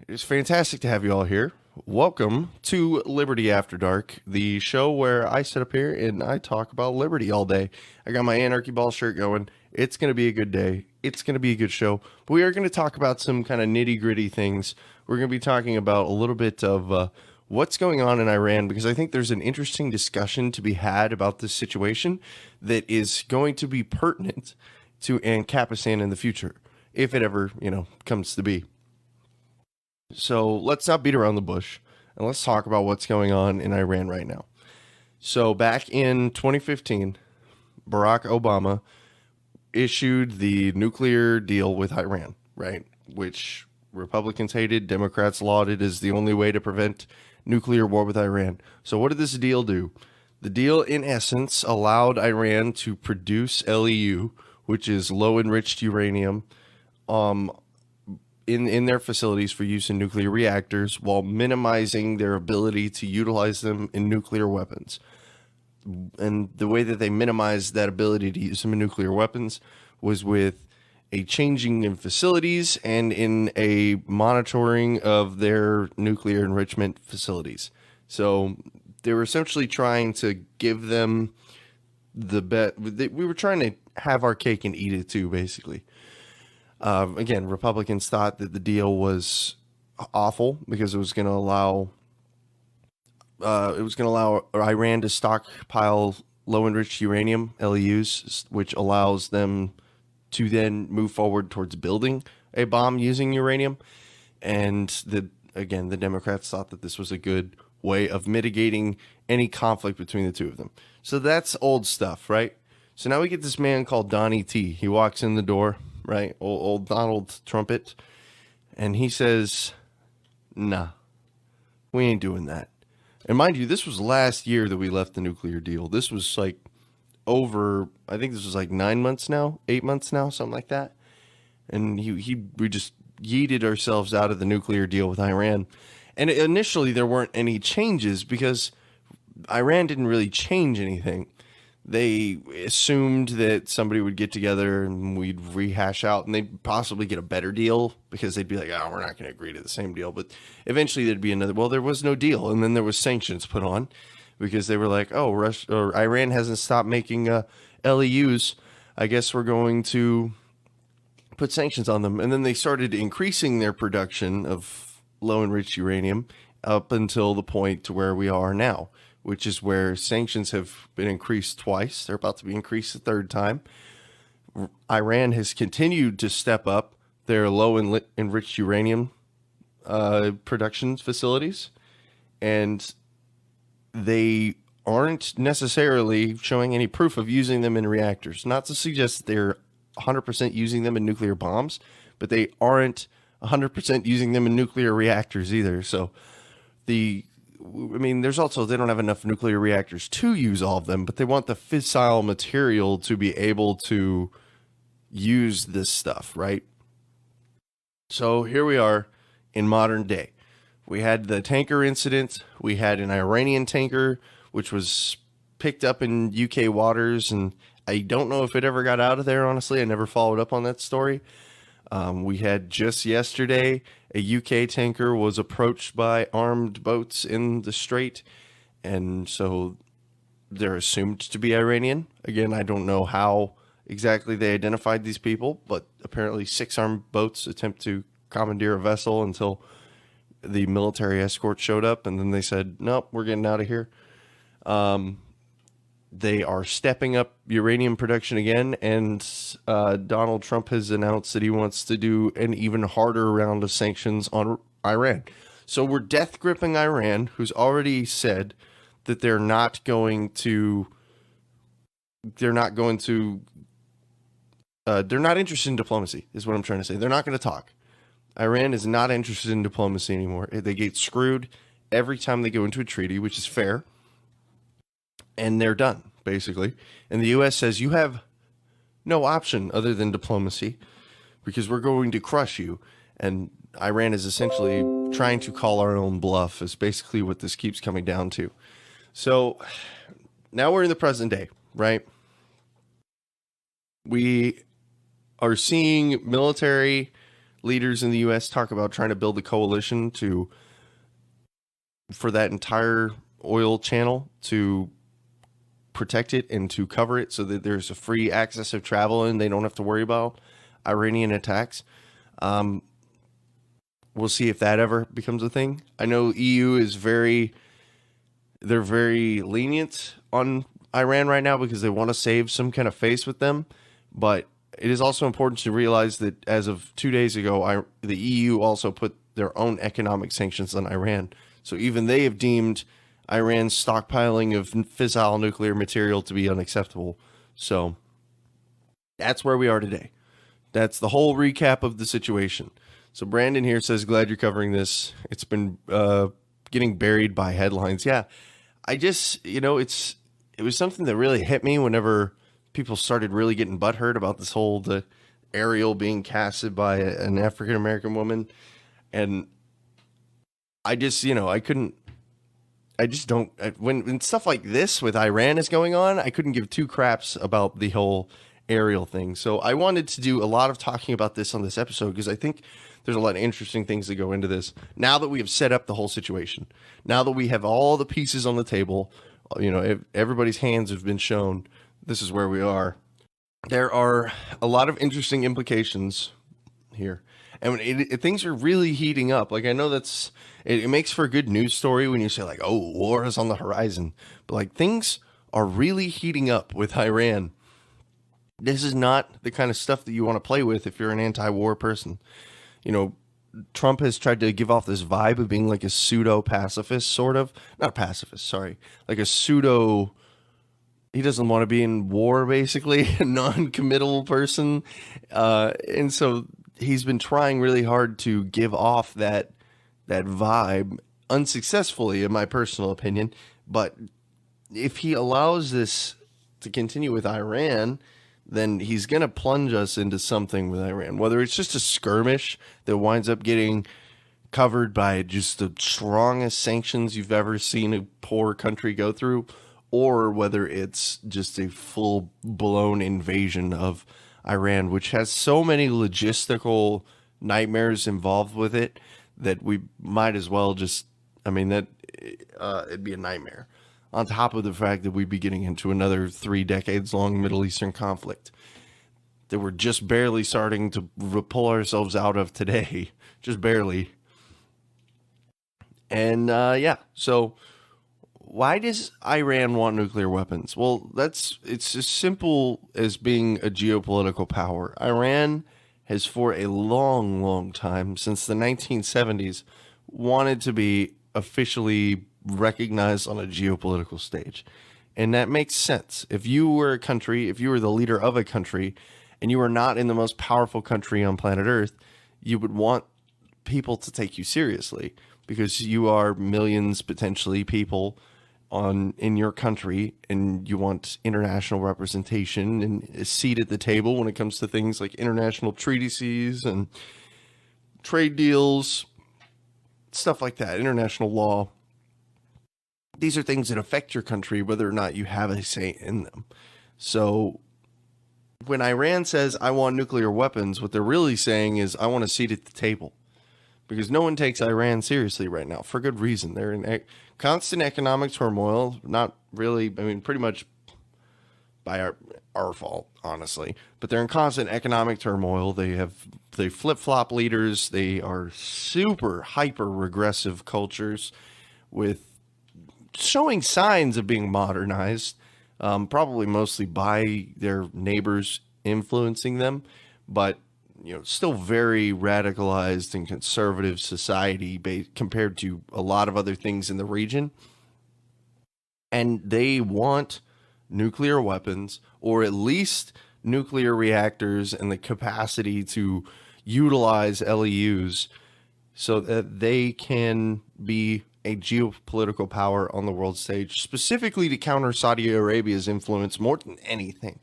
It's fantastic to have you all here. Welcome to Liberty After Dark, the show where I sit up here and I talk about liberty all day. I got my Anarchy Ball shirt going. It's going to be a good day. It's going to be a good show. But we are going to talk about some kind of nitty gritty things. We're going to be talking about a little bit of what's going on in Iran because I think there's an interesting discussion to be had about this situation that is going to be pertinent to Ancapistan in the future, if it ever, comes to be. So let's not beat around the bush and let's talk about what's going on in Iran right now. So back in 2015, Barack Obama issued the nuclear deal with Iran, right? Which Republicans hated, Democrats lauded as the only way to prevent nuclear war with Iran. So what did this deal do? The deal, in essence, allowed Iran to produce LEU, which is low enriched uranium, in their facilities for use in nuclear reactors while minimizing their ability to utilize them in nuclear weapons. And the way that they minimized that ability to use them in nuclear weapons was with a changing in facilities and in a monitoring of their nuclear enrichment facilities. So they were essentially trying to give them the bet. We were trying to have our cake and eat it too, basically. Again, Republicans thought that the deal was awful because it was going to allow Iran to stockpile low enriched uranium (LEUs), which allows them to then move forward towards building a bomb using uranium. And the Democrats thought that this was a good way of mitigating any conflict between the two of them. So that's old stuff, right? So now we get this man called Donnie T. He walks in the door, right? Old Donald Trumpet. And he says, nah, we ain't doing that. And mind you, this was last year that we left the nuclear deal. This was like I think this was like 8 months now, something like that. And we just yeeted ourselves out of the nuclear deal with Iran. And initially there weren't any changes because Iran didn't really change anything. They assumed that somebody would get together and we'd rehash out and they'd possibly get a better deal because they'd be like, oh, we're not going to agree to the same deal. But eventually there'd be another, well, there was no deal. And then there was sanctions put on because they were like, oh, Iran hasn't stopped making LEUs. I guess we're going to put sanctions on them. And then they started increasing their production of low enriched uranium up until the point to where we are now, which is where sanctions have been increased twice. They're about to be increased a third time. Iran has continued to step up their low enriched uranium production facilities, and they aren't necessarily showing any proof of using them in reactors. Not to suggest that they're 100% using them in nuclear bombs, but they aren't 100% using them in nuclear reactors either. So there's also, they don't have enough nuclear reactors to use all of them, but they want the fissile material to be able to use this stuff, right? So here we are in modern day. We had the tanker incident. We had an Iranian tanker, which was picked up in UK waters, and I don't know if it ever got out of there, honestly. I never followed up on that story. We had just yesterday, a UK tanker was approached by armed boats in the strait, and so they're assumed to be Iranian. Again, I don't know how exactly they identified these people, but apparently 6 armed boats attempt to commandeer a vessel until the military escort showed up, and then they said, nope, we're getting out of here. They are stepping up uranium production again, and Donald Trump has announced that he wants to do an even harder round of sanctions on Iran. So we're death gripping Iran, who's already said that they're not interested in diplomacy, is what I'm trying to say. They're not going to talk. Iran is not interested in diplomacy anymore. They get screwed every time they go into a treaty, which is fair. And they're done, basically. And the U.S. says, you have no option other than diplomacy because we're going to crush you. And Iran is essentially trying to call our own bluff is basically what this keeps coming down to. So now we're in the present day, right? We are seeing military leaders in the U.S. talk about trying to build a coalition for that entire oil channel to protect it and to cover it so that there's a free access of travel and they don't have to worry about Iranian attacks. We'll see if that ever becomes a thing. I know EU is they're very lenient on Iran right now because they want to save some kind of face with them. But it is also important to realize that as of 2 days ago, the EU also put their own economic sanctions on Iran. So even they have deemed Iran's stockpiling of fissile nuclear material to be unacceptable. So that's where we are today. That's the whole recap of the situation. So Brandon here says, glad you're covering this. It's been getting buried by headlines. Yeah, I just, it was something that really hit me whenever people started really getting butthurt about this whole the Ariel being casted by an African-American woman. And I just, when stuff like this with Iran is going on, I couldn't give two craps about the whole Ariel thing. So I wanted to do a lot of talking about this on this episode because I think there's a lot of interesting things that go into this. Now that we have set up the whole situation, now that we have all the pieces on the table, everybody's hands have been shown, this is where we are. There are a lot of interesting implications here. And things are really heating up. Like, I know it makes for a good news story when you say, like, oh, war is on the horizon. But, like, things are really heating up with Iran. This is not the kind of stuff that you want to play with if you're an anti-war person. Trump has tried to give off this vibe of being like a pseudo-pacifist, sort of. Not a pacifist, sorry. Like a pseudo... He doesn't want to be in war, basically. A non-committal person. And so he's been trying really hard to give off that vibe, unsuccessfully, in my personal opinion. But if he allows this to continue with Iran, then he's going to plunge us into something with Iran, whether it's just a skirmish that winds up getting covered by just the strongest sanctions you've ever seen a poor country go through, or whether it's just a full-blown invasion of Iran, which has so many logistical nightmares involved with it that we might as well it'd be a nightmare. On top of the fact that we'd be getting into another 3 decades-long Middle Eastern conflict that we're just barely starting to pull ourselves out of today. Just barely. And, so why does Iran want nuclear weapons? Well, it's as simple as being a geopolitical power. Iran has, for a long, long time, since the 1970s, wanted to be officially recognized on a geopolitical stage. And that makes sense. If you were the leader of a country, and you were not in the most powerful country on planet Earth, you would want people to take you seriously because you are millions, potentially, people in your country, and you want international representation and a seat at the table when it comes to things like international treaties and trade deals, stuff like that, international law. These are things that affect your country, whether or not you have a say in them. So when Iran says, I want nuclear weapons, what they're really saying is, I want a seat at the table. Because no one takes Iran seriously right now, for good reason. They're in constant economic turmoil, not really, pretty much by our fault, honestly. But they're in constant economic turmoil. They flip-flop leaders. They are super hyper-regressive cultures with showing signs of being modernized, probably mostly by their neighbors influencing them, but still very radicalized and conservative society compared to a lot of other things in the region. And they want nuclear weapons, or at least nuclear reactors and the capacity to utilize LEUs so that they can be a geopolitical power on the world stage, specifically to counter Saudi Arabia's influence more than anything.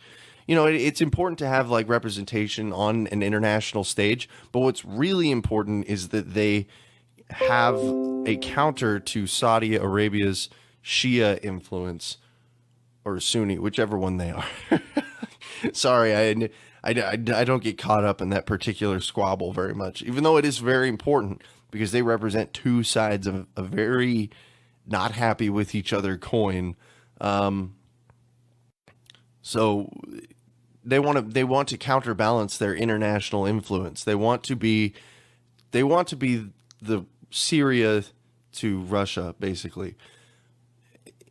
It's important to have representation on an international stage, but what's really important is that they have a counter to Saudi Arabia's Shia influence, or Sunni, whichever one they are. Sorry, I don't get caught up in that particular squabble very much, even though it is very important because they represent two sides of a very not happy with each other coin. So they want to counterbalance their international influence. They want to be the Syria to Russia, basically.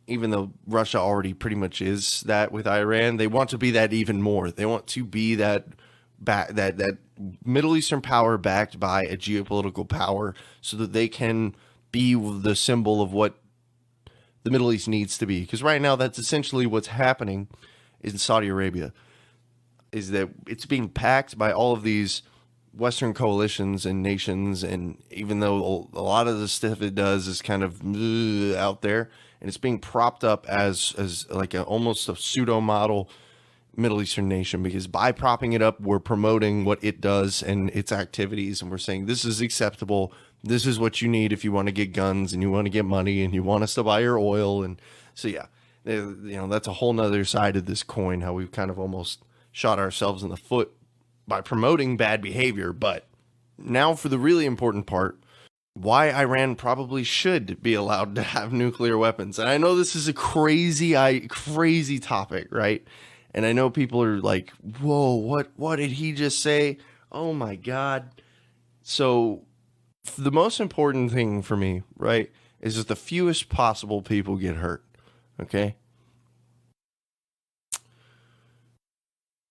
Even though Russia already pretty much is that with Iran, they want to be that even more. They want to be that Middle Eastern power backed by a geopolitical power, so that they can be the symbol of what the Middle East needs to be. Because right now, that's essentially what's happening in Saudi Arabia. Is that it's being packed by all of these Western coalitions and nations, and even though a lot of the stuff it does is kind of out there, and it's being propped up as like almost a pseudo model Middle Eastern nation, because by propping it up, we're promoting what it does and its activities, and we're saying this is acceptable. This is what you need if you want to get guns and you want to get money and you want us to buy your oil. And so, yeah, that's a whole nother side of this coin, how we've kind of almost shot ourselves in the foot by promoting bad behavior. But now for the really important part, why Iran probably should be allowed to have nuclear weapons. And I know this is a crazy topic, right? And I know people are like, whoa, what did he just say? Oh my God. So the most important thing for me, right, is that the fewest possible people get hurt. Okay?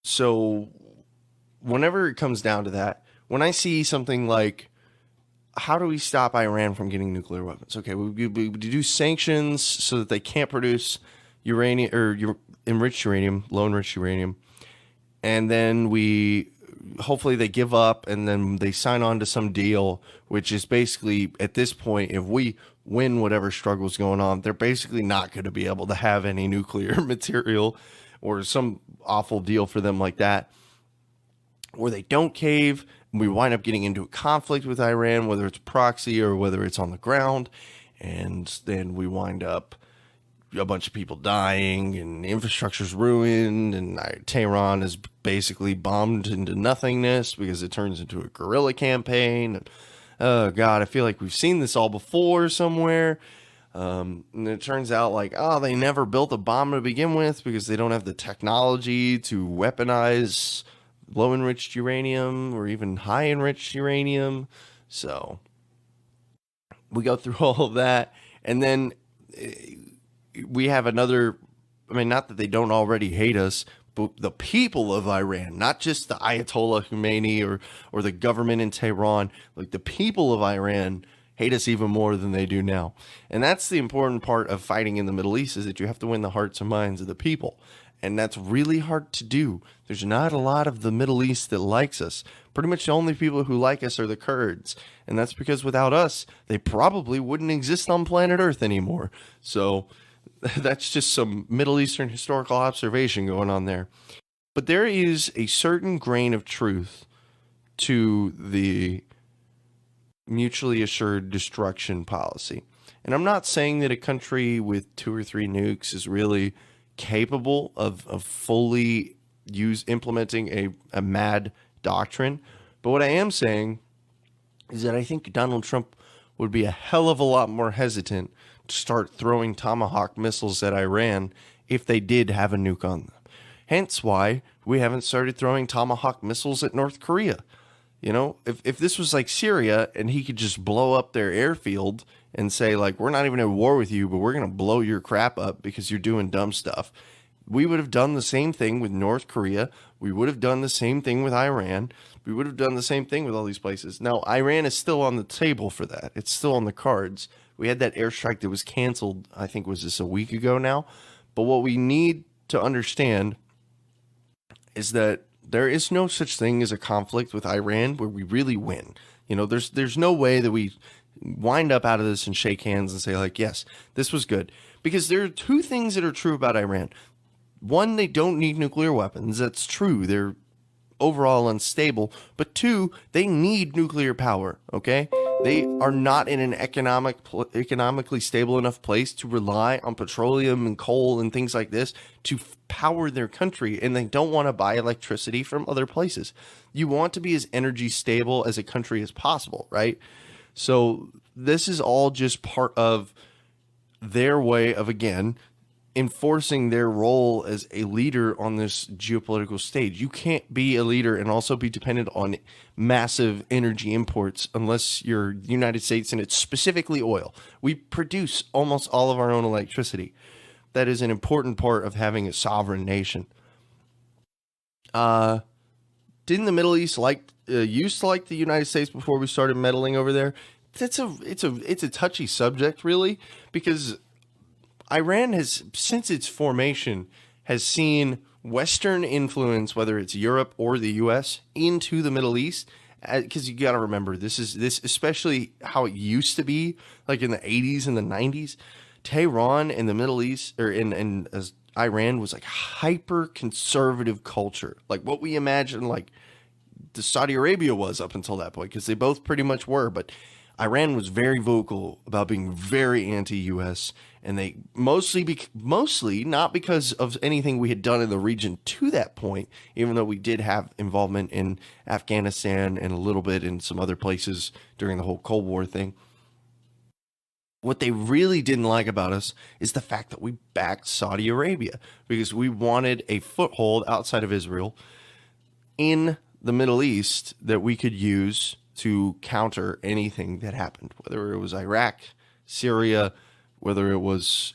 So whenever it comes down to that, when I see something like, how do we stop Iran from getting nuclear weapons? Okay, we do sanctions so that they can't produce uranium or enriched uranium, low enriched uranium, and then hopefully they give up and then they sign on to some deal, which is basically at this point, if we win whatever struggle's going on, they're basically not going to be able to have any nuclear material, or some awful deal for them like that, or they don't cave. We wind up getting into a conflict with Iran, whether it's proxy or whether it's on the ground, and then we wind up a bunch of people dying and infrastructure's ruined, and Tehran is basically bombed into nothingness because it turns into a guerrilla campaign. Oh God, I feel like we've seen this all before somewhere. And it turns out like, they never built a bomb to begin with because they don't have the technology to weaponize low enriched uranium or even high enriched uranium. So we go through all of that, and then we have another, not that they don't already hate us, but the people of Iran, not just the Ayatollah Khomeini or the government in Tehran, like the people of Iran hate us even more than they do now. And that's the important part of fighting in the Middle East, is that you have to win the hearts and minds of the people. And that's really hard to do. There's not a lot of the Middle East that likes us. Pretty much the only people who like us are the Kurds. And that's because without us, they probably wouldn't exist on planet Earth anymore. So that's just some Middle Eastern historical observation going on there. But there is a certain grain of truth to the mutually assured destruction policy. And I'm not saying that a country with 2 or 3 nukes is really capable of fully implementing a mad doctrine. But what I am saying is that I think Donald Trump would be a hell of a lot more hesitant to start throwing Tomahawk missiles at Iran if they did have a nuke on them. Hence why we haven't started throwing Tomahawk missiles at North Korea. You know, if this was like Syria and he could just blow up their airfield and say, like, we're not even at war with you, but we're going to blow your crap up because you're doing dumb stuff. We would have done the same thing with North Korea. We would have done the same thing with Iran. We would have done the same thing with all these places. Now, Iran is still on the table for that. It's still on the cards. We had that airstrike that was canceled, I think, was this a week ago now? But what we need to understand is that there is no such thing as a conflict with Iran where we really win. You know, there's no way that we wind up out of this and shake hands and say, like, yes, this was good. Because there are 2 things that are true about Iran. One, they don't need nuclear weapons. That's true. They're overall unstable. But 2, they need nuclear power, okay? They are not in an economically stable enough place to rely on petroleum and coal and things like this to power their country, and they don't want to buy electricity from other places. You want to be as energy stable as a country as possible, right? So this is all just part of their way of, again, enforcing their role as a leader on this geopolitical stage. You can't be a leader and also be dependent on massive energy imports unless you're the United States, and it's specifically oil. We produce almost all of our own electricity. That is an important part of having a sovereign nation. Didn't the Middle East used to like the United States before we started meddling over there? It's a touchy subject, really, because Iran has, since its formation, has seen Western influence, whether it's Europe or the U.S., into the Middle East. Because you got to remember, this especially how it used to be, like in the 80s and the 90s. Tehran and the Middle East, or in as Iran, was like hyper conservative culture, like what we imagine like the Saudi Arabia was up until that point, because they both pretty much were. But Iran was very vocal about being very anti-U.S., and they mostly not because of anything we had done in the region to that point, even though we did have involvement in Afghanistan and a little bit in some other places during the whole Cold War thing. What they really didn't like about us is the fact that we backed Saudi Arabia, because we wanted a foothold outside of Israel in the Middle East that we could use to counter anything that happened, whether it was Iraq, Syria, whether it was,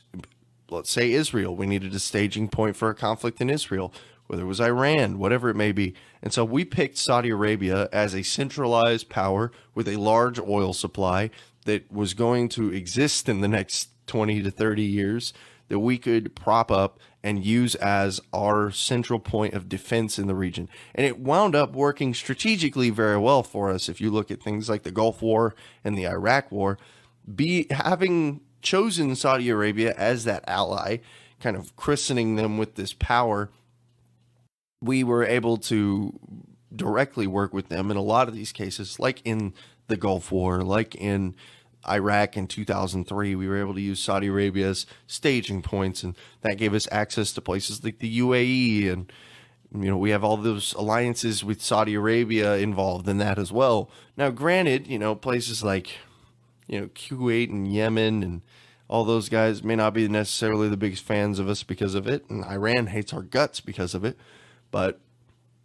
let's say, Israel. We needed a staging point for a conflict in Israel, whether it was Iran, whatever it may be. And so we picked Saudi Arabia as a centralized power with a large oil supply that was going to exist in the next 20 to 30 years, that we could prop up and use as our central point of defense in the region. And it wound up working strategically very well for us. If you look at things like the Gulf War and the Iraq War, having chosen Saudi Arabia as that ally, kind of christening them with this power, we were able to directly work with them in a lot of these cases, like in the Gulf War, like in Iraq in 2003. We were able to use Saudi Arabia's staging points, and that gave us access to places like the UAE, and we have all those alliances with Saudi Arabia involved in that as well. Now, granted, places like Kuwait and Yemen and all those guys may not be necessarily the biggest fans of us because of it, and Iran hates our guts because of it, but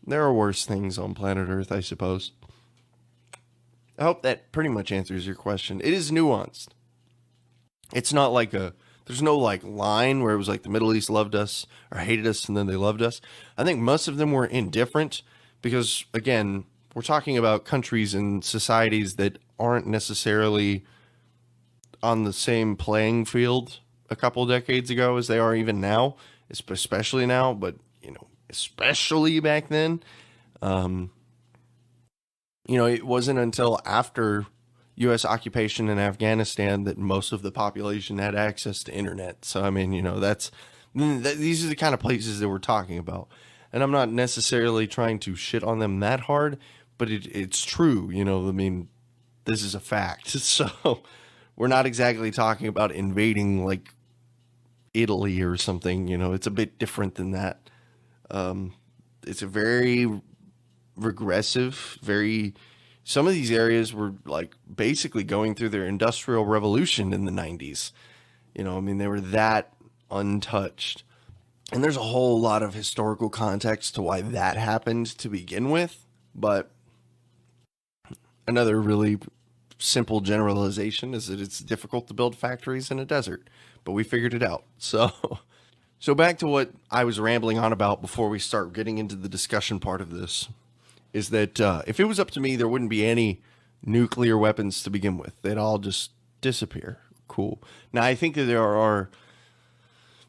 there are worse things on planet Earth, I suppose. I hope that pretty much answers your question. It is nuanced. It's not like there's no like line where it was like the Middle East loved us or hated us and then they loved us. I think most of them were indifferent because, again, we're talking about countries and societies that aren't necessarily on the same playing field a couple decades ago as they are even now, especially now, but, especially back then. It wasn't until after U.S. occupation in Afghanistan that most of the population had access to internet. So, these are the kind of places that we're talking about. And I'm not necessarily trying to shit on them that hard, but it's true. This is a fact. So we're not exactly talking about invading like Italy or something. It's a bit different than that. It's a very regressive, some of these areas were like basically going through their industrial revolution in the 90s. They were that untouched. And there's a whole lot of historical context to why that happened to begin with. But another really simple generalization is that it's difficult to build factories in a desert, but we figured it out. So back to what I was rambling on about before we start getting into the discussion part of this, is that if it was up to me, there wouldn't be any nuclear weapons to begin with. They'd all just disappear. Cool. Now, I think that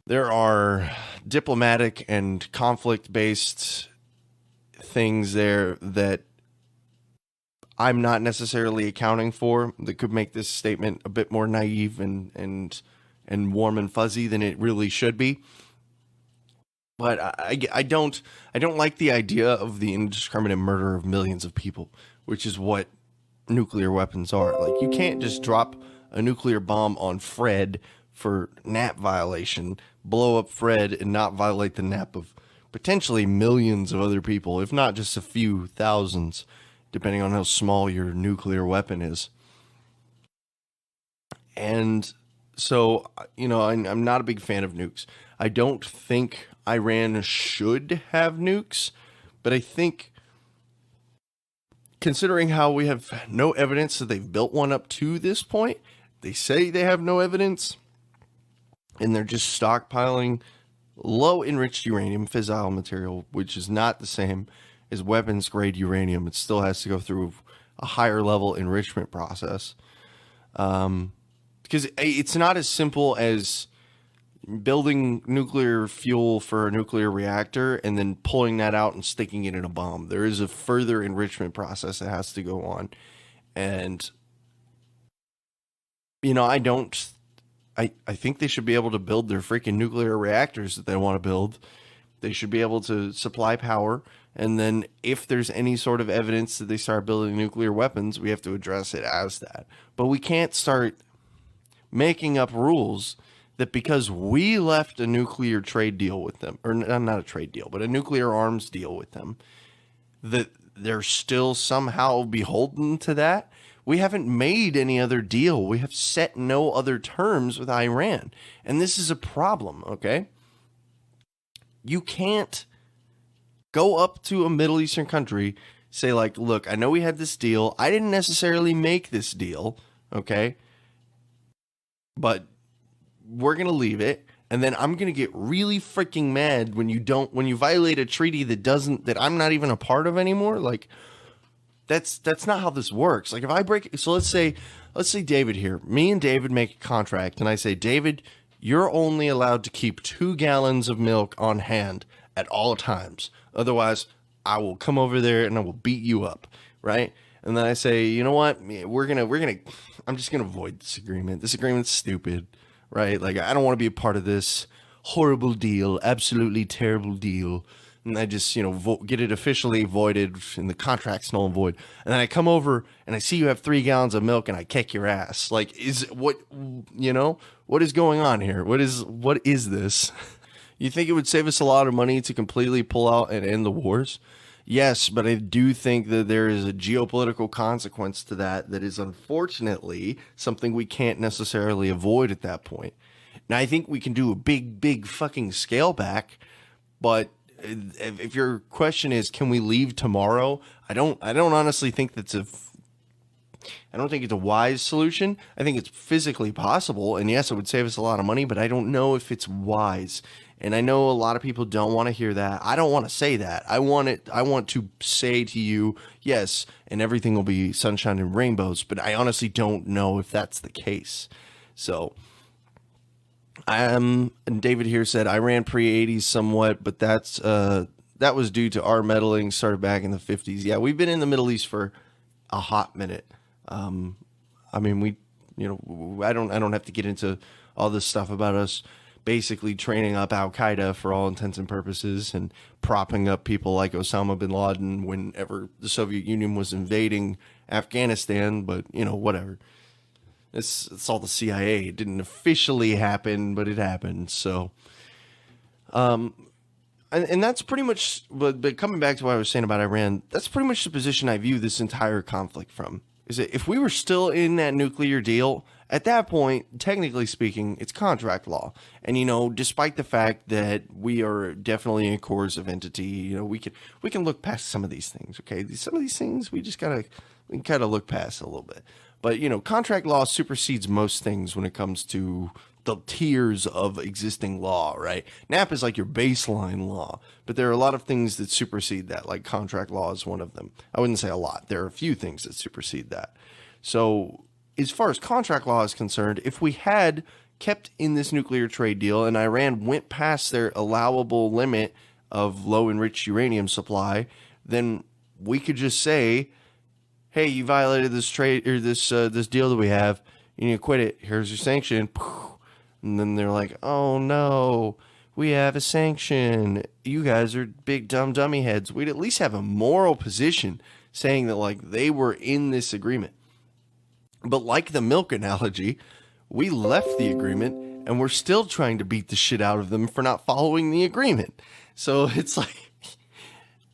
there are diplomatic and conflict-based things there that I'm not necessarily accounting for that could make this statement a bit more naive and warm and fuzzy than it really should be. But I don't like the idea of the indiscriminate murder of millions of people, which is what nuclear weapons are. Like, you can't just drop a nuclear bomb on Fred for NAP violation, blow up Fred, and not violate the NAP of potentially millions of other people, if not just a few thousands, depending on how small your nuclear weapon is. And so, I'm not a big fan of nukes. I don't think Iran should have nukes, but I think, considering how we have no evidence that they've built one up to this point, they say they have no evidence, and they're just stockpiling low enriched uranium, fissile material, which is not the same as weapons grade uranium. It still has to go through a higher level enrichment process. Because it's not as simple as building nuclear fuel for a nuclear reactor and then pulling that out and sticking it in a bomb. There is a further enrichment process that has to go on. And, I think they should be able to build their freaking nuclear reactors that they want to build. They should be able to supply power. And then if there's any sort of evidence that they start building nuclear weapons, we have to address it as that. But we can't start making up rules that because we left a nuclear trade deal with them, or not a trade deal, but a nuclear arms deal with them, that they're still somehow beholden to that. We haven't made any other deal. We have set no other terms with Iran. And this is a problem, okay? You can't go up to a Middle Eastern country, say like, look, I know we had this deal. I didn't necessarily make this deal, okay? But we're going to leave it. And then I'm going to get really freaking mad when you violate a treaty that I'm not even a part of anymore. Like, that's not how this works. Like, if I break, so let's say David here, me and David make a contract and I say, David, you're only allowed to keep 2 gallons of milk on hand at all times. Otherwise, I will come over there and I will beat you up. Right. And then I say, you know what? I'm just going to void this agreement. This agreement's stupid. Right? Like, I don't want to be a part of this horrible deal, absolutely terrible deal. And I just, get it officially voided and the contract's null and void. And then I come over and I see you have 3 gallons of milk and I kick your ass. Like, what is going on here? What is this? You think it would save us a lot of money to completely pull out and end the wars? Yes, but I do think that there is a geopolitical consequence to that is unfortunately something we can't necessarily avoid at that point. Now, I think we can do a big fucking scale back, but if your question is, can we leave tomorrow? I don't honestly think I don't think it's a wise solution. I think it's physically possible, and yes, it would save us a lot of money, but I don't know if it's wise. And I know a lot of people don't want to hear that. I don't want to say that. I want to say to you, yes, and everything will be sunshine and rainbows, but I honestly don't know if that's the case. So, and David here said Iran pre-80s somewhat, but that was due to our meddling started back in the 50s. Yeah, we've been in the Middle East for a hot minute. I mean, I don't have to get into all this stuff about us basically training up Al-Qaeda for all intents and purposes and propping up people like Osama bin Laden whenever the Soviet Union was invading Afghanistan, but whatever. It's all the CIA. It didn't officially happen, but it happened. So, and that's pretty much, but coming back to what I was saying about Iran, that's pretty much the position I view this entire conflict from. Is that if we were still in that nuclear deal, at that point, technically speaking, it's contract law. And, despite the fact that we are definitely a coercive entity, we can look past some of these things, okay? Some of these things we can kind of look past a little bit. But, contract law supersedes most things when it comes to the tiers of existing law, right? NAP is like your baseline law, but there are a lot of things that supersede that, like contract law is one of them. I wouldn't say a lot. There are a few things that supersede that. So as far as contract law is concerned, if we had kept in this nuclear trade deal and Iran went past their allowable limit of low enriched uranium supply, then we could just say, hey, you violated this trade or this deal that we have. You need to quit it. Here's your sanction. And then they're like, oh no, we have a sanction. You guys are big dumb dummy heads. We'd at least have a moral position saying that like they were in this agreement. But like the milk analogy, we left the agreement and we're still trying to beat the shit out of them for not following the agreement. So it's like,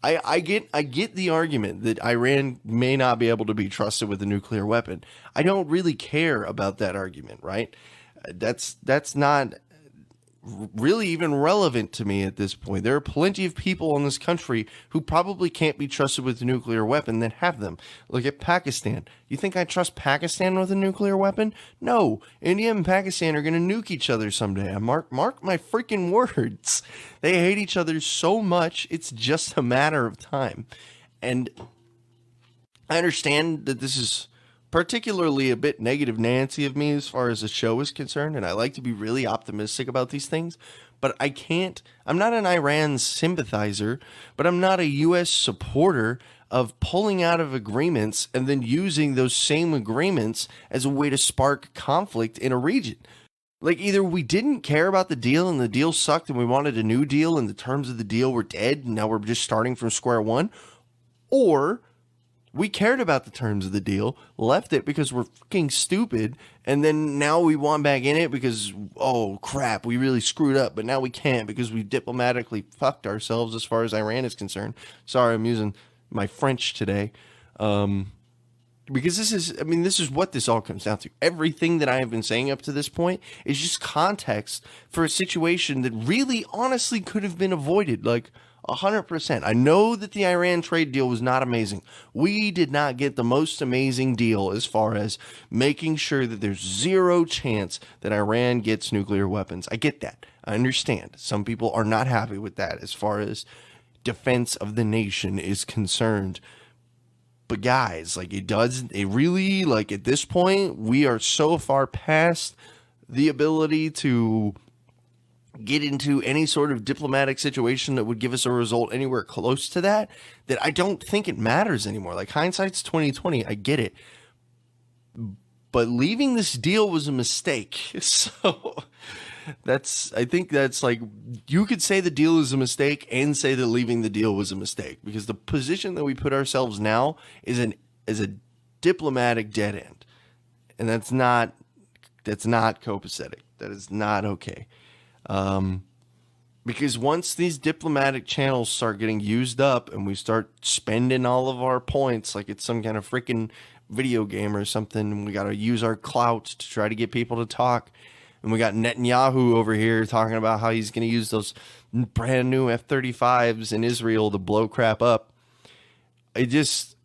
I get the argument that Iran may not be able to be trusted with a nuclear weapon. I don't really care about that argument, right? That's not really even relevant to me at this point. There are plenty of people in this country who probably can't be trusted with a nuclear weapon that have them. Look at Pakistan. You think I trust Pakistan with a nuclear weapon? No. India and Pakistan are going to nuke each other someday. Mark my freaking words. They hate each other so much, it's just a matter of time. And I understand that this is particularly a bit negative Nancy of me as far as the show is concerned, and I like to be really optimistic about these things, but I'm not an Iran sympathizer, but I'm not a U.S. supporter of pulling out of agreements and then using those same agreements as a way to spark conflict in a region. Like, either we didn't care about the deal and the deal sucked and we wanted a new deal and the terms of the deal were dead and now we're just starting from square one, or we cared about the terms of the deal, left it because we're fucking stupid, and then now we want back in it because, oh crap, we really screwed up, but now we can't because we diplomatically fucked ourselves as far as Iran is concerned. Sorry, I'm using my French today. Because this is what this all comes down to. Everything that I have been saying up to this point is just context for a situation that really honestly could have been avoided. Like, 100%. I know that the Iran trade deal was not amazing. We did not get the most amazing deal as far as making sure that there's zero chance that Iran gets nuclear weapons. I get that. I understand. Some people are not happy with that as far as defense of the nation is concerned. But guys, like, it really, like, at this point, we are so far past the ability to get into any sort of diplomatic situation that would give us a result anywhere close to that I don't think it matters anymore. Like, hindsight's 2020, I get it. But leaving this deal was a mistake. So I think that's like, you could say the deal is a mistake and say that leaving the deal was a mistake, because the position that we put ourselves now is a diplomatic dead end. And that's not copacetic. That is not okay. Because once these diplomatic channels start getting used up and we start spending all of our points like it's some kind of freaking video game or something, we got to use our clout to try to get people to talk. And we got Netanyahu over here talking about how he's going to use those brand new F-35s in Israel to blow crap up. You just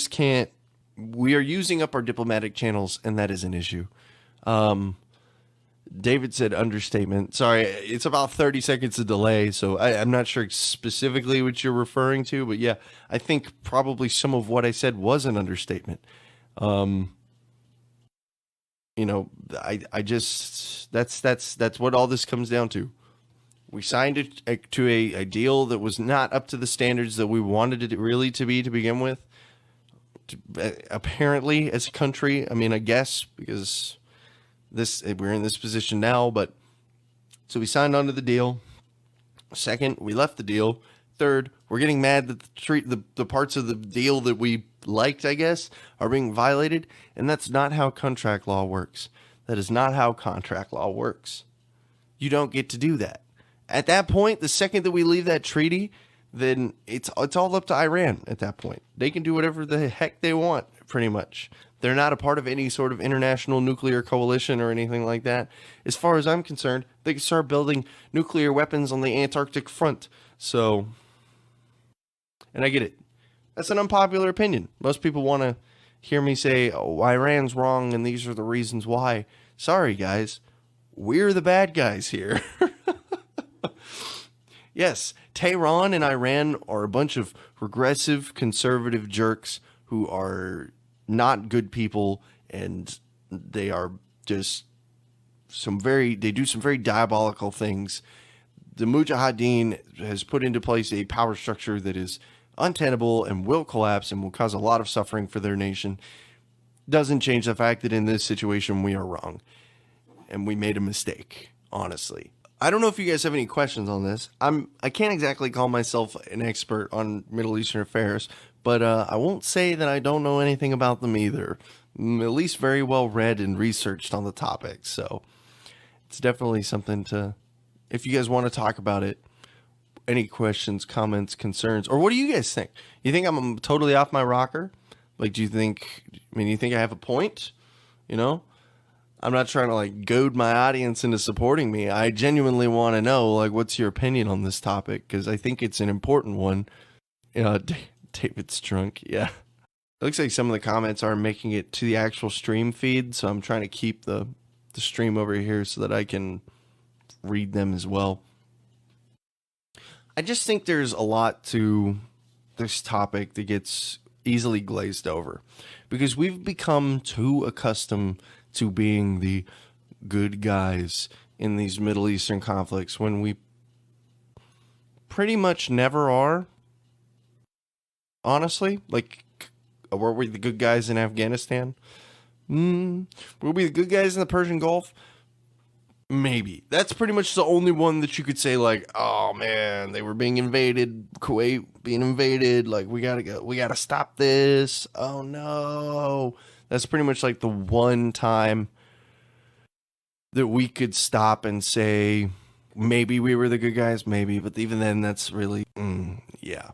can't. We are using up our diplomatic channels, and that is an issue. David said understatement. Sorry, it's about 30 seconds of delay, so I'm not sure specifically what you're referring to, but yeah, I think probably some of what I said was an understatement. I just, that's what all this comes down to. We signed it to a deal that was not up to the standards that we wanted it really to be to begin with. Apparently, as a country, I mean, I guess, because we're in this position now, but so we signed onto the deal. Second, we left the deal. Third, we're getting mad that the parts of the deal that we liked, I guess, are being violated, and that's not how contract law works. That is not how contract law works. You don't get to do that. At that point, the second that we leave that treaty, then it's all up to Iran at that point. They can do whatever the heck they want, pretty much. They're not a part of any sort of international nuclear coalition or anything like that. As far as I'm concerned, they can start building nuclear weapons on the Antarctic front. So, and I get it. That's an unpopular opinion. Most people want to hear me say, oh, Iran's wrong and these are the reasons why. Sorry, guys. We're the bad guys here. Yes, Tehran and Iran are a bunch of regressive, conservative jerks who are not good people, and they are just they do some very diabolical things. The Mujahideen has put into place a power structure that is untenable and will collapse and will cause a lot of suffering for their nation. Doesn't change the fact that in this situation we are wrong and we made a mistake, honestly. I don't know if you guys have any questions on this. I can't exactly call myself an expert on Middle Eastern affairs, but I won't say that I don't know anything about them either. At least very well read and researched on the topic. So it's definitely something to, if you guys want to talk about it, any questions, comments, concerns, or what do you guys think? You think I'm totally off my rocker? Like, do you think, you think I have a point? You know? I'm not trying to like goad my audience into supporting me. I genuinely want to know, like, what's your opinion on this topic? Because I think it's an important one. David's drunk. Yeah. It looks like some of the comments are making it to the actual stream feed. So I'm trying to keep the stream over here so that I can read them as well. I just think there's a lot to this topic that gets easily glazed over because we've become too accustomed to being the good guys in these Middle Eastern conflicts when we pretty much never are. Honestly, like, were we the good guys in Afghanistan? Were we the good guys in the Persian Gulf? Maybe. That's pretty much the only one that you could say, like, oh man, they were being invaded, Kuwait being invaded, like, we gotta stop this. Oh no. That's pretty much like the one time that we could stop and say, maybe we were the good guys, maybe, but even then, that's really, yeah.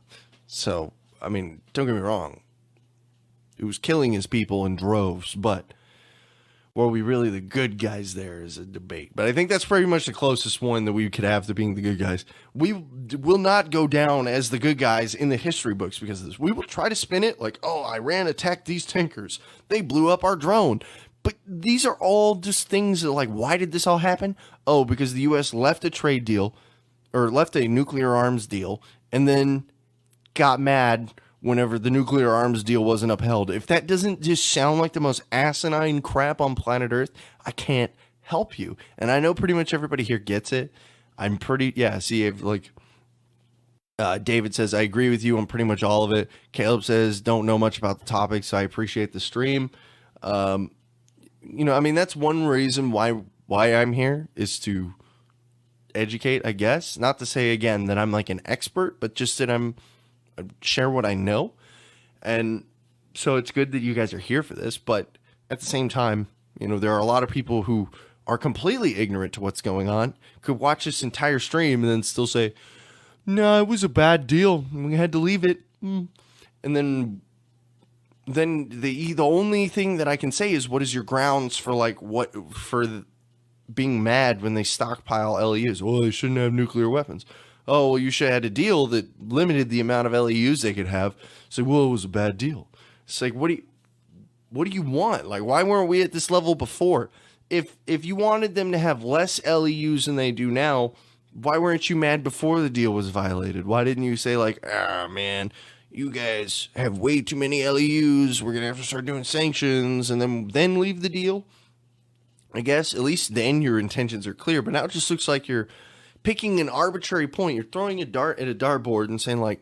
So, don't get me wrong. It was killing his people in droves, but were we really the good guys there is a debate. But I think that's pretty much the closest one that we could have to being the good guys. We will not go down as the good guys in the history books because of this. We will try to spin it like, oh, Iran attacked these tankers. They blew up our drone. But these are all just things that, like, why did this all happen? Oh, because the U.S. left a trade deal or left a nuclear arms deal and then got mad whenever the nuclear arms deal wasn't upheld. If that doesn't just sound like the most asinine crap on planet Earth, I can't help you. And I know pretty much everybody here gets it. David says, I agree with you on pretty much all of it. Caleb says, don't know much about the topic, so I appreciate the stream. That's one reason why I'm here is to educate, I guess. Not to say, again, that I'm like an expert, but just that I share what I know. And so it's good that you guys are here for this. But at the same time, there are a lot of people who are completely ignorant to what's going on, could watch this entire stream and then still say, no, it was a bad deal. We had to leave it. And then the only thing that I can say is, what is your grounds for being mad when they stockpile LEUs? Well, they shouldn't have nuclear weapons. Oh, well, you should have had a deal that limited the amount of LEUs they could have. So, well, it was a bad deal. It's like, what do you want? Like, why weren't we at this level before? If you wanted them to have less LEUs than they do now, why weren't you mad before the deal was violated? Why didn't you say, like, man, you guys have way too many LEUs. We're going to have to start doing sanctions and then leave the deal? I guess at least then your intentions are clear. But now it just looks like you're picking an arbitrary point. You're throwing a dart at a dartboard and saying, like,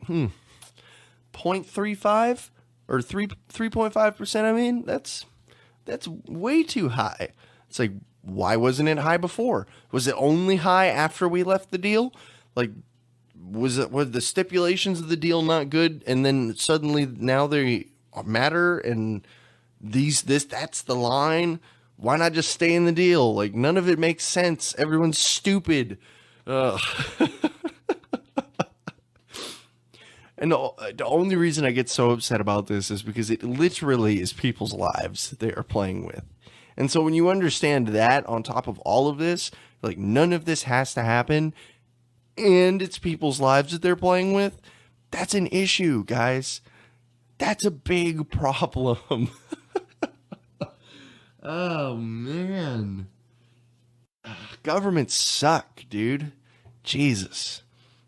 0.35 or 3.5%. That's way too high. It's like, why wasn't it high before? Was it only high after we left the deal? Like, were the stipulations of the deal not good, and then suddenly now they matter, and that's the line? Why not just stay in the deal? Like, none of it makes sense. Everyone's stupid. And the only reason I get so upset about this is because it literally is people's lives they are playing with. And so when you understand that on top of all of this, like, none of this has to happen, and it's people's lives that they're playing with, that's an issue, guys. That's a big problem. Oh, man. Governments suck, dude. Jesus.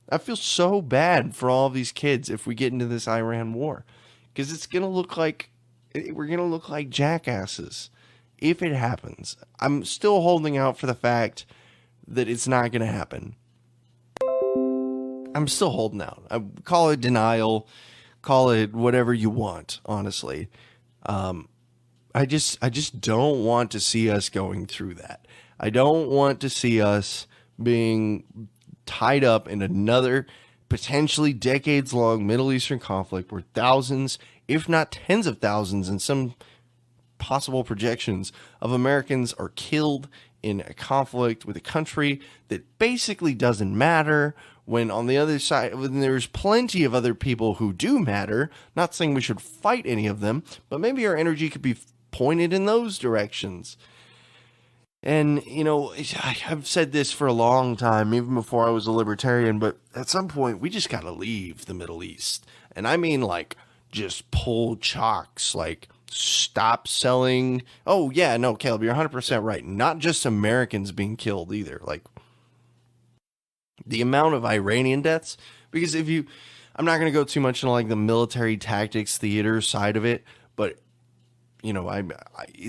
I feel so bad for all of these kids if we get into this Iran war. Because it's going to look like, we're going to look like jackasses if it happens. I'm still holding out for the fact that it's not going to happen. I'm still holding out. I call it denial, call it whatever you want, honestly. I just don't want to see us going through that. I don't want to see us being tied up in another potentially decades-long Middle Eastern conflict where thousands, if not tens of thousands, in some possible projections of Americans are killed in a conflict with a country that basically doesn't matter, when on the other side, when there's plenty of other people who do matter. Not saying we should fight any of them, but maybe our energy could be pointed in those directions. And, I've said this for a long time, even before I was a libertarian, but at some point we just got to leave the Middle East. And I mean, like, just pull chocks, like, stop selling. Oh, yeah, no, Caleb, you're 100% right. Not just Americans being killed either. Like, the amount of Iranian deaths, because I'm not going to go too much into, like, the military tactics theater side of it, but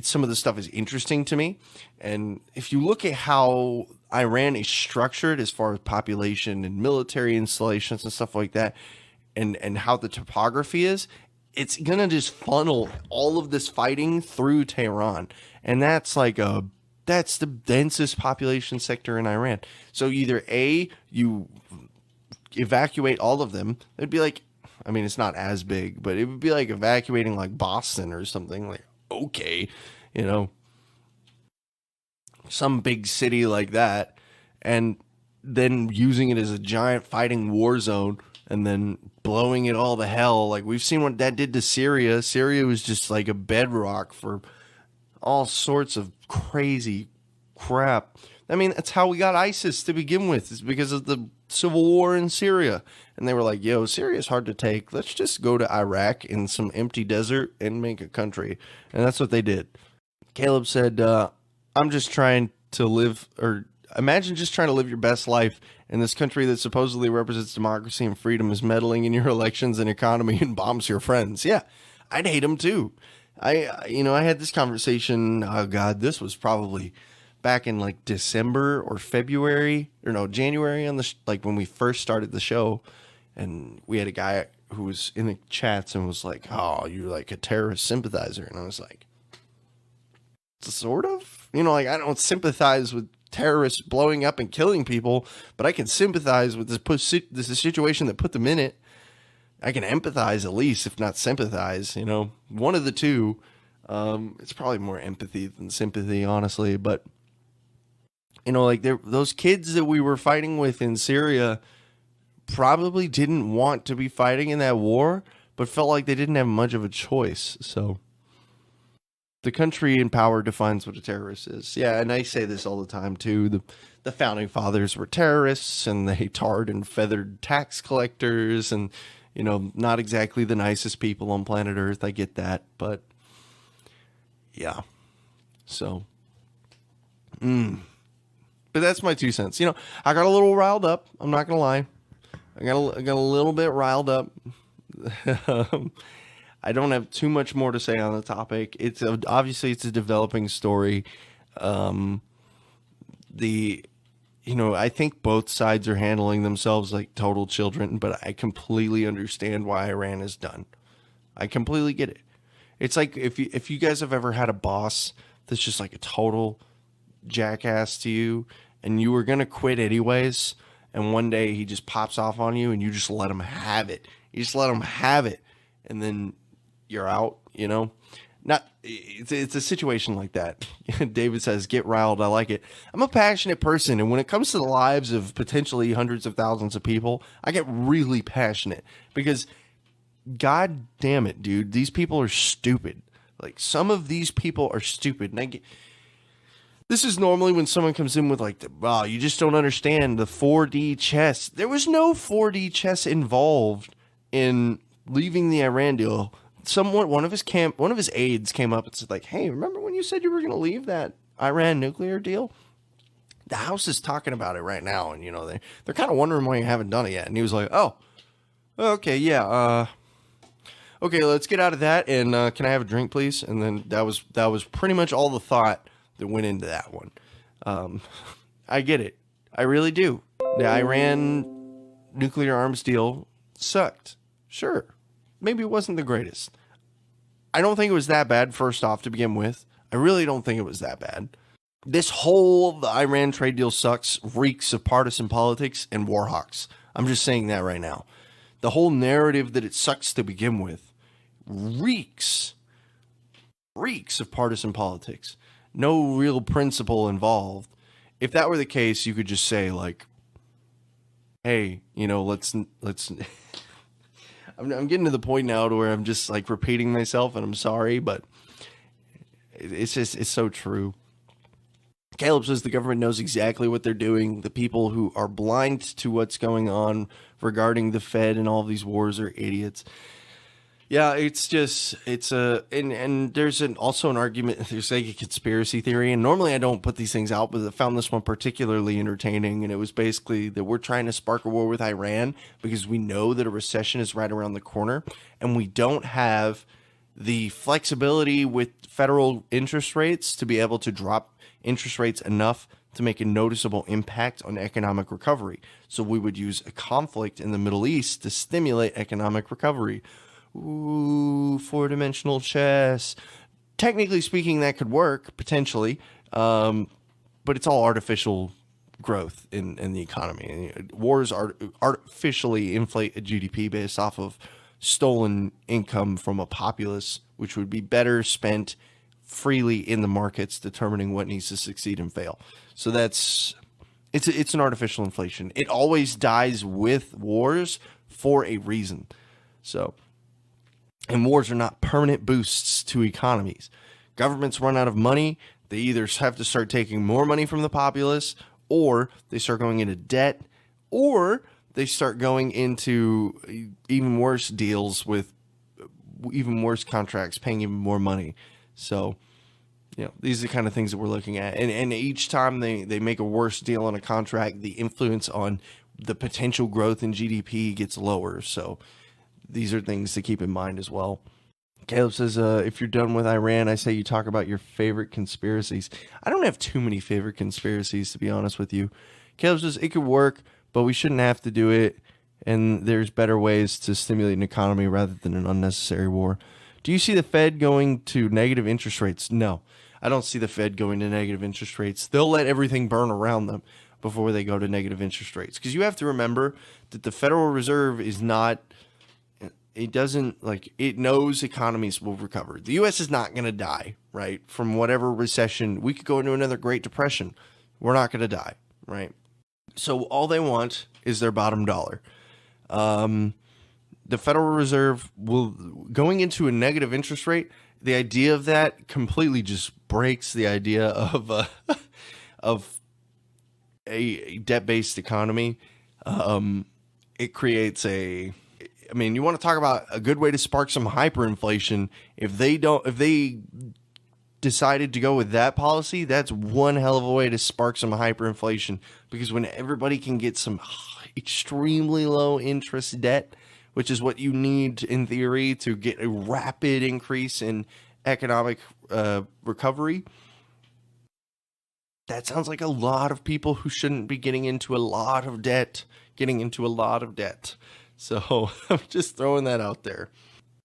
some of the stuff is interesting to me. And if you look at how Iran is structured as far as population and military installations and stuff like that, and how the topography is, it's going to just funnel all of this fighting through Tehran. And that's the densest population sector in Iran. So either A, you evacuate all of them. It'd be like, I mean, it's not as big, but it would be like evacuating like Boston or something. Like, okay, some big city like that, and then using it as a giant fighting war zone and then blowing it all to hell. Like, we've seen what that did to Syria. Syria was just like a bedrock for all sorts of crazy crap. I mean, that's how we got ISIS to begin with. It's because of the civil war in Syria. And they were like, yo, Syria's hard to take. Let's just go to Iraq in some empty desert and make a country. And that's what they did. Caleb said, I'm just trying to live, or imagine just trying to live your best life in this country that supposedly represents democracy and freedom is meddling in your elections and economy and bombs your friends. Yeah, I'd hate them too. I had this conversation, oh God, this was probably back in like December or February, or no, January, on like when we first started the show. And we had a guy who was in the chats and was like, oh, you're like a terrorist sympathizer. And I was like, sort of? Like, I don't sympathize with terrorists blowing up and killing people, but I can sympathize with this situation that put them in it. I can empathize at least, if not sympathize, one of the two. It's probably more empathy than sympathy, honestly. But, like those kids that we were fighting with in Syria probably didn't want to be fighting in that war, but felt like they didn't have much of a choice. So the country in power defines what a terrorist is. Yeah, and I say this all the time too. The founding fathers were terrorists, and they tarred and feathered tax collectors, and not exactly the nicest people on planet Earth. I get that, but yeah. So, but that's my 2 cents. I got a little riled up. I'm not gonna lie. I got a little bit riled up. I don't have too much more to say on the topic. Obviously it's a developing story. I think both sides are handling themselves like total children, but I completely understand why Iran is done. I completely get it. It's like if you guys have ever had a boss that's just like a total jackass to you, and you were gonna quit anyways, and one day he just pops off on you and you just let him have it. You just let him have it, and then you're out, It's a situation like that. David says, get riled. I like it. I'm a passionate person, and when it comes to the lives of potentially hundreds of thousands of people, I get really passionate because, God damn it, dude, these people are stupid. Like, some of these people are stupid, and this is normally when someone comes in with like, wow, you just don't understand the 4D chess. There was no 4D chess involved in leaving the Iran deal. One of his aides came up and said like, hey, remember when you said you were going to leave that Iran nuclear deal? The House is talking about it right now. And, they're kind of wondering why you haven't done it yet. And he was like, oh, okay, yeah. Okay, let's get out of that. And can I have a drink, please? And then that was pretty much all the thought that went into that one. I get it. I really do. The Iran nuclear arms deal sucked. Sure. Maybe it wasn't the greatest. I don't think it was that bad, first off, to begin with. I really don't think it was that bad. This whole the Iran trade deal sucks, reeks of partisan politics and war hawks. I'm just saying that right now. The whole narrative that it sucks to begin with reeks of partisan politics. No real principle involved. If that were the case, you could just say like, "Hey, let's." I'm getting to the point now to where I'm just like repeating myself, and I'm sorry, but it's so true. Caleb says the government knows exactly what they're doing. The people who are blind to what's going on regarding the Fed and all of these wars are idiots. Yeah, and there's also an argument, there's like a conspiracy theory, and normally I don't put these things out, but I found this one particularly entertaining, and it was basically that we're trying to spark a war with Iran because we know that a recession is right around the corner, and we don't have the flexibility with federal interest rates to be able to drop interest rates enough to make a noticeable impact on economic recovery. So we would use a conflict in the Middle East to stimulate economic recovery. Ooh, four-dimensional chess. Technically speaking, that could work, potentially, but it's all artificial growth in the economy. Wars artificially inflate a GDP based off of stolen income from a populace, which would be better spent freely in the markets determining what needs to succeed and fail. So it's an artificial inflation. It always dies with wars for a reason. So... and wars are not permanent boosts to economies. Governments run out of money. They either have to start taking more money from the populace, or they start going into debt, or they start going into even worse deals with even worse contracts, paying even more money. So, these are the kind of things that we're looking at. And each time they make a worse deal on a contract, the influence on the potential growth in GDP gets lower. So, these are things to keep in mind as well. Caleb says, if you're done with Iran, I say you talk about your favorite conspiracies. I don't have too many favorite conspiracies, to be honest with you. Caleb says, it could work, but we shouldn't have to do it. And there's better ways to stimulate an economy rather than an unnecessary war. Do you see the Fed going to negative interest rates? No, I don't see the Fed going to negative interest rates. They'll let everything burn around them before they go to negative interest rates. Because you have to remember that the Federal Reserve is not... it doesn't it knows economies will recover. The U.S. is not going to die, right? From whatever recession, we could go into another Great Depression. We're not going to die, right? So all they want is their bottom dollar. The Federal Reserve going into a negative interest rate. The idea of that completely just breaks the idea of a debt-based economy. It creates you want to talk about a good way to spark some hyperinflation. If they decided to go with that policy, that's one hell of a way to spark some hyperinflation, because when everybody can get some extremely low interest debt, which is what you need in theory to get a rapid increase in economic recovery, that sounds like a lot of people who shouldn't be getting into a lot of debt. So I'm just throwing that out there.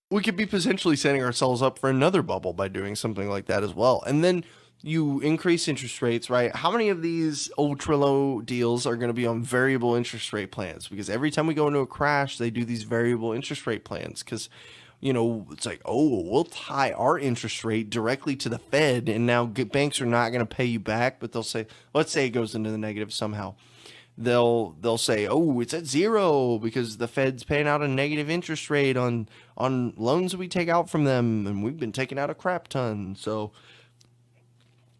We could be potentially setting ourselves up for another bubble by doing something like that as well. And then you increase interest rates, right? How many of these ultra low deals are going to be on variable interest rate plans? Because every time we go into a crash, they do these variable interest rate plans because, it's like, oh, we'll tie our interest rate directly to the Fed, and now banks are not going to pay you back, but they'll say, let's say it goes into the negative somehow. They'll say, oh, it's at zero because the Fed's paying out a negative interest rate on loans that we take out from them, and we've been taking out a crap ton. So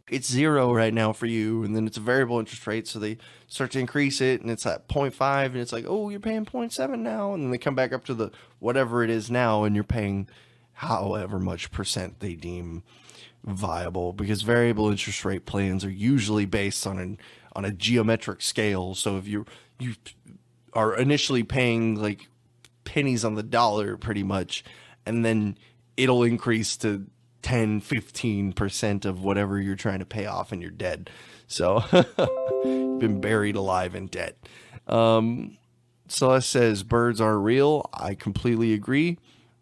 it's zero right now for you, and then it's a variable interest rate, so they start to increase it, and it's at 0.5, and it's like, oh, you're paying 0.7 now, and then they come back up to the whatever it is now, and you're paying however much percent they deem viable, because variable interest rate plans are usually based on a geometric scale. So if you are initially paying like pennies on the dollar pretty much, and then it'll increase to 10-15% of whatever you're trying to pay off and you're dead. So been buried alive in debt. Celeste says birds aren't real. I completely agree.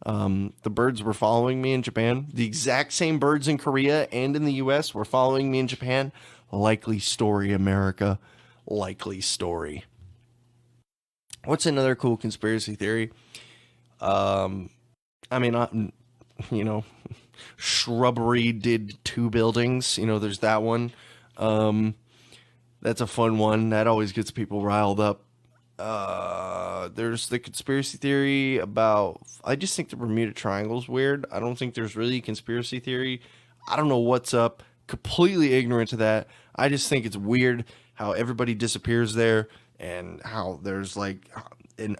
The birds were following me in Japan. The exact same birds in Korea and in the US were following me in Japan. Likely story, America. Likely story. What's another cool conspiracy theory? I mean, you know, shrubbery did 2 buildings. There's that one. That's a fun one. That always gets people riled up. There's the conspiracy theory about. I just think the Bermuda Triangle is weird. I don't think there's really a conspiracy theory. I don't know what's up. Completely ignorant to that. I just think it's weird how everybody disappears there and how there's like an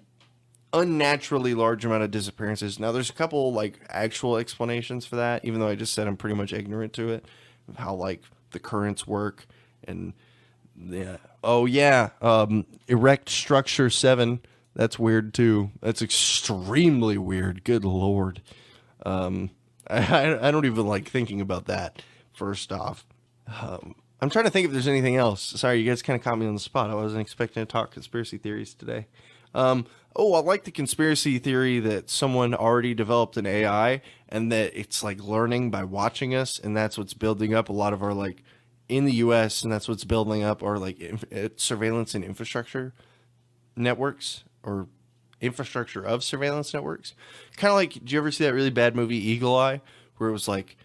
unnaturally large amount of disappearances. Now, there's a couple like actual explanations for that, even though I just said I'm pretty much ignorant to it, of how like the currents work and yeah. Oh yeah. Erect structure 7. That's weird too. That's extremely weird. Good Lord. I don't even like thinking about that. First off, I'm trying to think if there's anything else. Sorry, you guys kind of caught me on the spot. I wasn't expecting to talk conspiracy theories today. I like the conspiracy theory that someone already developed an AI and that it's like learning by watching us, and that's what's building up a lot of our like in the U.S. and that's what's building up our like surveillance and infrastructure networks or infrastructure of surveillance networks. Kind of like, did you ever see that really bad movie Eagle Eye, where it was like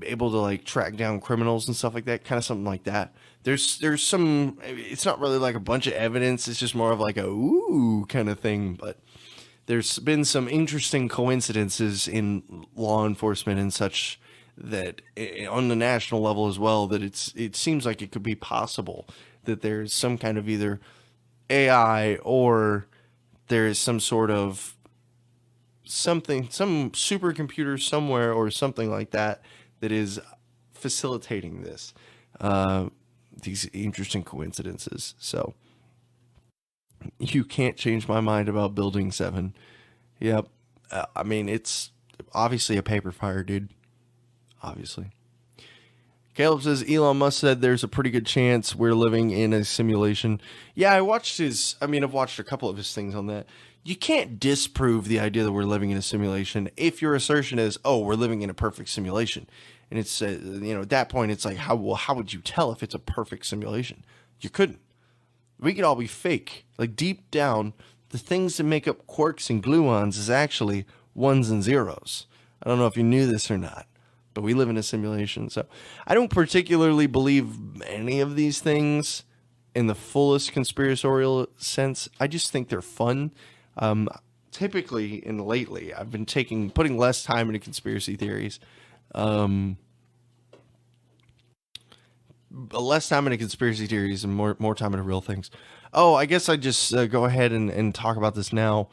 able to like track down criminals and stuff like that? Kind of something like that. There's some. It's not really like a bunch of evidence. It's just more of like a ooh kind of thing. But there's been some interesting coincidences in law enforcement and such that on the national level as well, that it seems like it could be possible that there's some kind of either AI or there is some sort of something, some supercomputer somewhere or something like that that is facilitating this, these interesting coincidences. So you can't change my mind about Building 7. Yep. I mean, it's obviously a paper fire, dude. Obviously. Caleb says Elon Musk said there's a pretty good chance we're living in a simulation. Yeah, I've watched a couple of his things on that. You can't disprove the idea that we're living in a simulation if your assertion is, oh, we're living in a perfect simulation. And it's, at that point, it's like, how would you tell if it's a perfect simulation? You couldn't. We could all be fake. Like deep down, the things that make up quarks and gluons is actually ones and zeros. I don't know if you knew this or not, but we live in a simulation. So I don't particularly believe any of these things in the fullest conspiratorial sense. I just think they're fun. Typically and lately, I've been putting less time into conspiracy theories. Less time into conspiracy theories and more time into real things. Oh, I guess I just go ahead and talk about this now.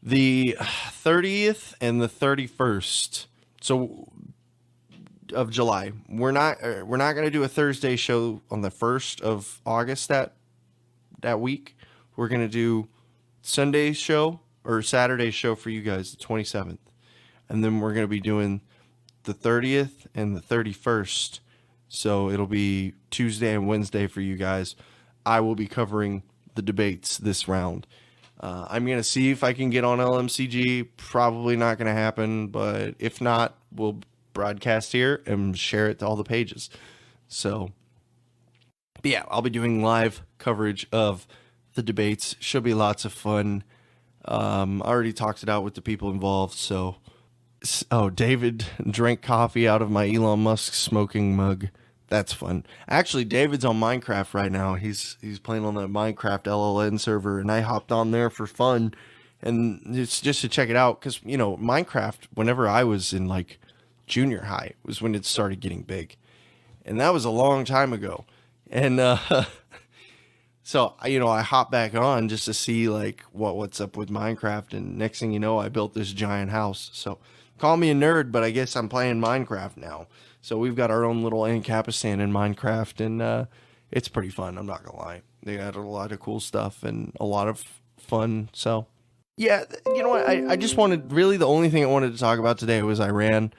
The 30th and the 31st. So of July. We're not going to do a Thursday show on the 1st of August that week. We're going to do Sunday's show or Saturday's show for you guys, the 27th. And then we're going to be doing the 30th and the 31st. So it'll be Tuesday and Wednesday for you guys. I will be covering the debates this round. I'm going to see if I can get on LMCG. Probably not going to happen, but if not, we'll broadcast here and share it to all the pages. So, but yeah, I'll be doing live coverage of the debates. Should be lots of fun. I already talked it out with the people involved. So, David drank coffee out of my Elon Musk smoking mug. That's fun. Actually, David's on Minecraft right now. He's playing on the Minecraft LLN server, and I hopped on there for fun, and it's just to check it out because Minecraft. Whenever I was in like junior high, was when it started getting big, and that was a long time ago. And so I hopped back on just to see like what's up with Minecraft, and next thing you know, I built this giant house. So call me a nerd, but I guess I'm playing Minecraft now. So we've got our own little Ancapistan in Minecraft, and it's pretty fun. I'm not going to lie. They got a lot of cool stuff and a lot of fun. So, yeah, you know what? I just really the only thing I wanted to talk about today was Iran.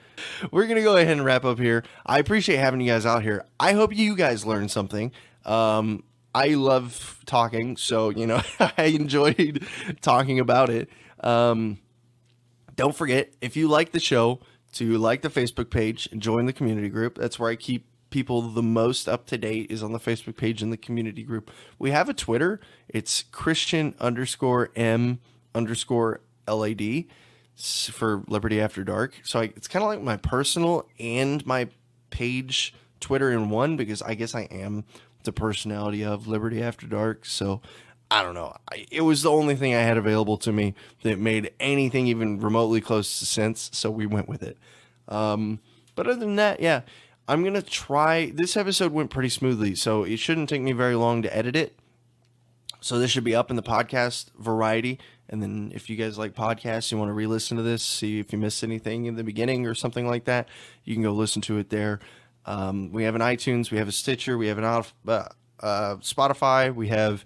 We're going to go ahead and wrap up here. I appreciate having you guys out here. I hope you guys learned something. I love talking, so, I enjoyed talking about it. Don't forget, if you like the show, to like the Facebook page and join the community group. That's where I keep people the most up to date, is on the Facebook page and the community group. We have a Twitter. It's Christian_M_LAD for Liberty After Dark. So it's kind of like my personal and my page Twitter in one, because I guess I am the personality of Liberty After Dark. So I don't know. It was the only thing I had available to me that made anything even remotely close to sense, so we went with it. But other than that, yeah, I'm going to try. This episode went pretty smoothly, so it shouldn't take me very long to edit it. So this should be up in the podcast variety. And then if you guys like podcasts, you want to re-listen to this, see if you missed anything in the beginning or something like that, you can go listen to it there. We have an iTunes, we have a Stitcher, we have an Spotify, we have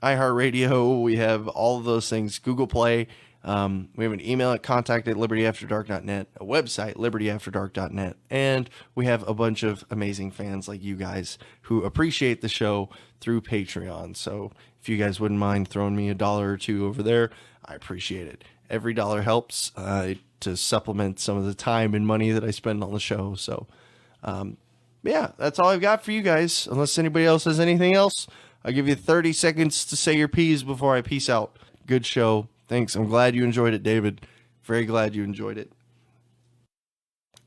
iHeartRadio, we have all of those things, Google Play. We have an email at contact@libertyafterdark.net, a website, libertyafterdark.net, and we have a bunch of amazing fans like you guys who appreciate the show through Patreon. So if you guys wouldn't mind throwing me $1 or $2 over there, I appreciate it. Every dollar helps to supplement some of the time and money that I spend on the show. So yeah, that's all I've got for you guys. Unless anybody else has anything else, I'll give you 30 seconds to say your P's before I peace out. Good show. Thanks. I'm glad you enjoyed it, David. Very glad you enjoyed it.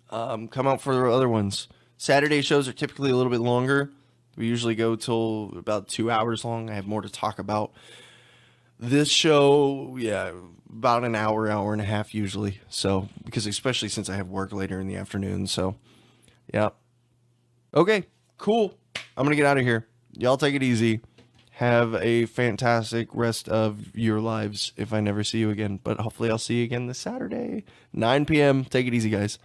Come out for the other ones. Saturday shows are typically a little bit longer. We usually go till about 2 hours long. I have more to talk about. This show, yeah, about an hour, hour and a half usually. So, because especially since I have work later in the afternoon. So, yeah. Okay, cool. I'm going to get out of here. Y'all take it easy. Have a fantastic rest of your lives if I never see you again. But hopefully I'll see you again this Saturday, 9 p.m. Take it easy, guys.